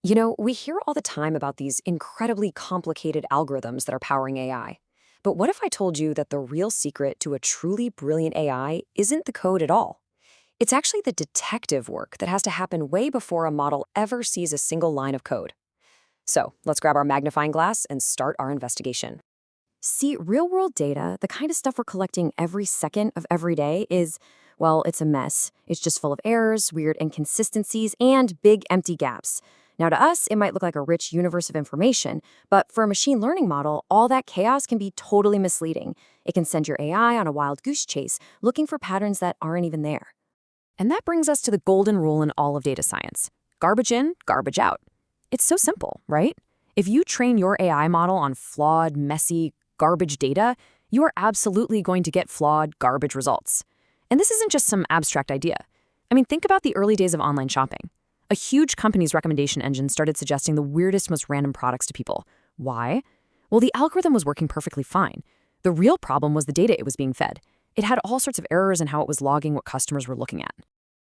We hear all the time about these incredibly complicated algorithms that are powering AI. But what if I told you that the real secret to a truly brilliant AI isn't the code at all? It's actually the detective work that has to happen way before a model ever sees a single line of code. So let's grab our magnifying glass and start our investigation. See, real-world data, the kind of stuff we're collecting every second of every day well, it's a mess. It's just full of errors, weird inconsistencies, and big empty gaps. Now, to us, it might look like a rich universe of information, but for a machine learning model, all that chaos can be totally misleading. It can send your AI on a wild goose chase, looking for patterns that aren't even there. And that brings us to the golden rule in all of data science. Garbage in, garbage out. It's so simple, right? If you train your AI model on flawed, messy, garbage data, you are absolutely going to get flawed, garbage results. And this isn't just some abstract idea. I mean, think about the early days of online shopping. A huge company's recommendation engine started suggesting the weirdest, most random products to people. Why? Well, the algorithm was working perfectly fine. The real problem was the data it was being fed. It had all sorts of errors in how it was logging what customers were looking at.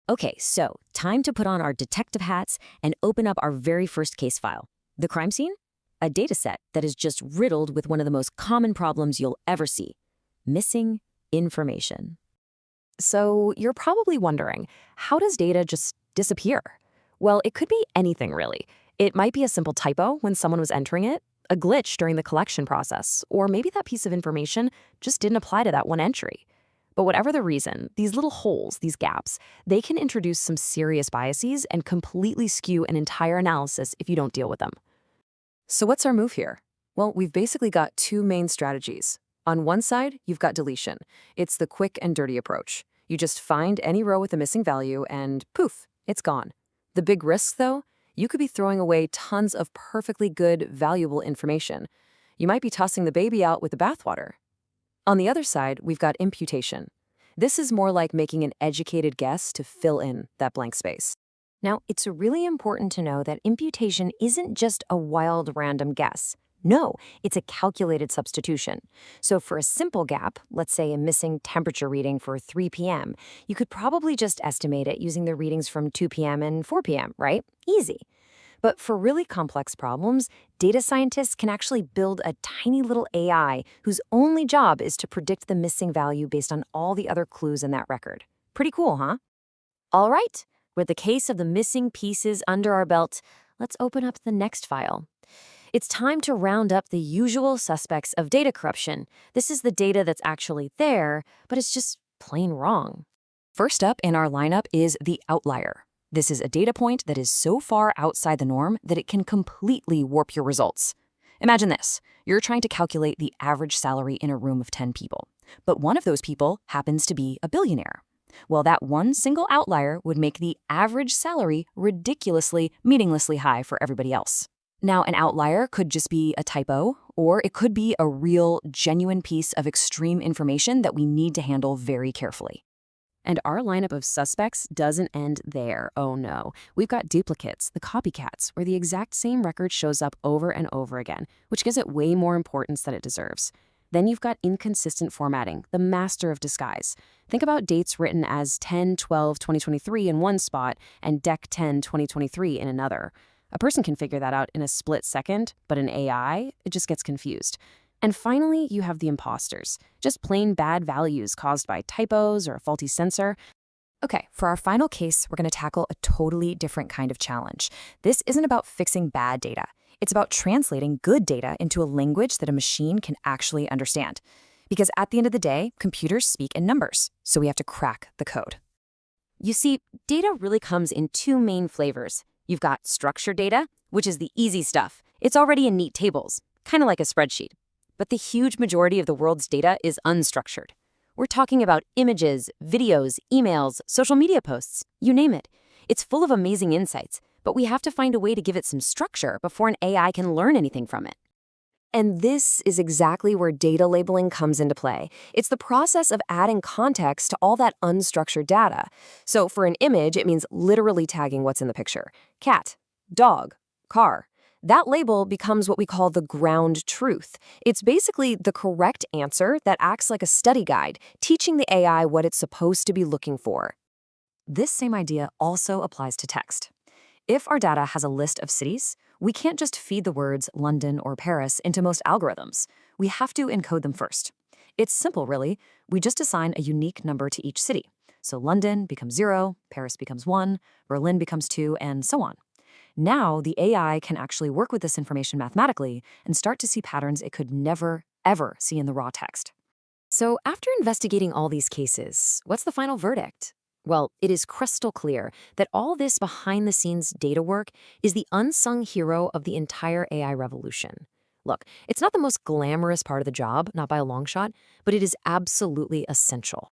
Okay, so time to put on our detective hats and open up our very first case file. The crime scene? A dataset that is just riddled with one of the most common problems you'll ever see: missing information. So you're probably wondering, how does data just disappear? Well, it could be anything, really. It might be a simple typo when someone was entering it, a glitch during the collection process, or maybe that piece of information just didn't apply to that one entry. But whatever the reason, these little holes, these gaps, they can introduce some serious biases and completely skew an entire analysis if you don't deal with them. So what's our move here? Well, we've basically got two main strategies. On one side, you've got deletion. It's the quick and dirty approach. You just find any row with a missing value and poof, it's gone. The big risk, though, you could be throwing away tons of perfectly good, valuable information. You might be tossing the baby out with the bathwater. On the other side, we've got imputation. This is more like making an educated guess to fill in that blank space. Now, it's really important to know that imputation isn't just a wild random guess. No, it's a calculated substitution. So for a simple gap, let's say a missing temperature reading for 3 p.m., you could probably just estimate it using the readings from 2 p.m. and 4 p.m., right? Easy. But for really complex problems, data scientists can actually build a tiny little AI whose only job is to predict the missing value based on all the other clues in that record. Pretty cool, huh? All right, with the case of the missing pieces under our belt, let's open up the next file. It's time to round up the usual suspects of data corruption. This is the data that's actually there, but it's just plain wrong. First up in our lineup is the outlier. This is a data point that is so far outside the norm that it can completely warp your results. Imagine this. You're trying to calculate the average salary in a room of 10 people, but one of those people happens to be a billionaire. Well, that one single outlier would make the average salary ridiculously, meaninglessly high for everybody else. Now, an outlier could just be a typo, or it could be a real, genuine piece of extreme information that we need to handle very carefully. And our lineup of suspects doesn't end there. Oh no. We've got duplicates, the copycats, where the exact same record shows up over and over again, which gives it way more importance than it deserves. Then you've got inconsistent formatting, the master of disguise. Think about dates written as 10/12/2023 in one spot and Dec 10/2023 in another. A person can figure that out in a split second, but an AI, it just gets confused. And finally, you have the imposters, just plain bad values caused by typos or a faulty sensor. Okay, for our final case, we're going to tackle a totally different kind of challenge. This isn't about fixing bad data. It's about translating good data into a language that a machine can actually understand. Because at the end of the day, computers speak in numbers, so we have to crack the code. You see, data really comes in two main flavors. You've got structured data, which is the easy stuff. It's already in neat tables, kind of like a spreadsheet. But the huge majority of the world's data is unstructured. We're talking about images, videos, emails, social media posts, you name it. It's full of amazing insights, but we have to find a way to give it some structure before an AI can learn anything from it. And this is exactly where data labeling comes into play. It's the process of adding context to all that unstructured data. So for an image, it means literally tagging what's in the picture. Cat, dog, car. That label becomes what we call the ground truth. It's basically the correct answer that acts like a study guide, teaching the AI what it's supposed to be looking for. This same idea also applies to text. If our data has a list of cities, we can't just feed the words London or Paris into most algorithms. We have to encode them first. It's simple, really. We just assign a unique number to each city. So London becomes 0, Paris becomes 1, Berlin becomes 2, and so on. Now, the AI can actually work with this information mathematically and start to see patterns it could never, ever see in the raw text. So, after investigating all these cases, what's the final verdict? Well, it is crystal clear that all this behind the scenes data work is the unsung hero of the entire AI revolution. Look, it's not the most glamorous part of the job, not by a long shot, but it is absolutely essential.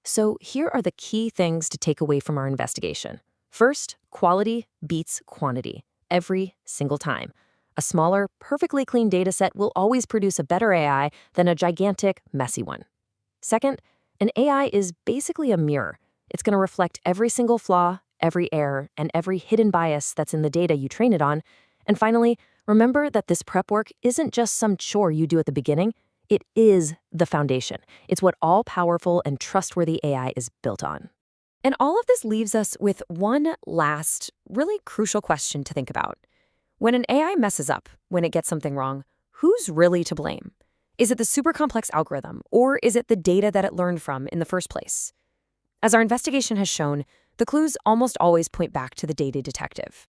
So, here are the key things to take away from our investigation. First, quality beats quantity every single time. A smaller, perfectly clean dataset will always produce a better AI than a gigantic, messy one. Second, an AI is basically a mirror. It's going to reflect every single flaw, every error, and every hidden bias that's in the data you train it on. And finally, remember that this prep work isn't just some chore you do at the beginning. It is the foundation. It's what all-powerful and trustworthy AI is built on. And all of this leaves us with one last, really crucial question to think about. When an AI messes up, when it gets something wrong, who's really to blame? Is it the super complex algorithm, or is it the data that it learned from in the first place? As our investigation has shown, the clues almost always point back to the data detective.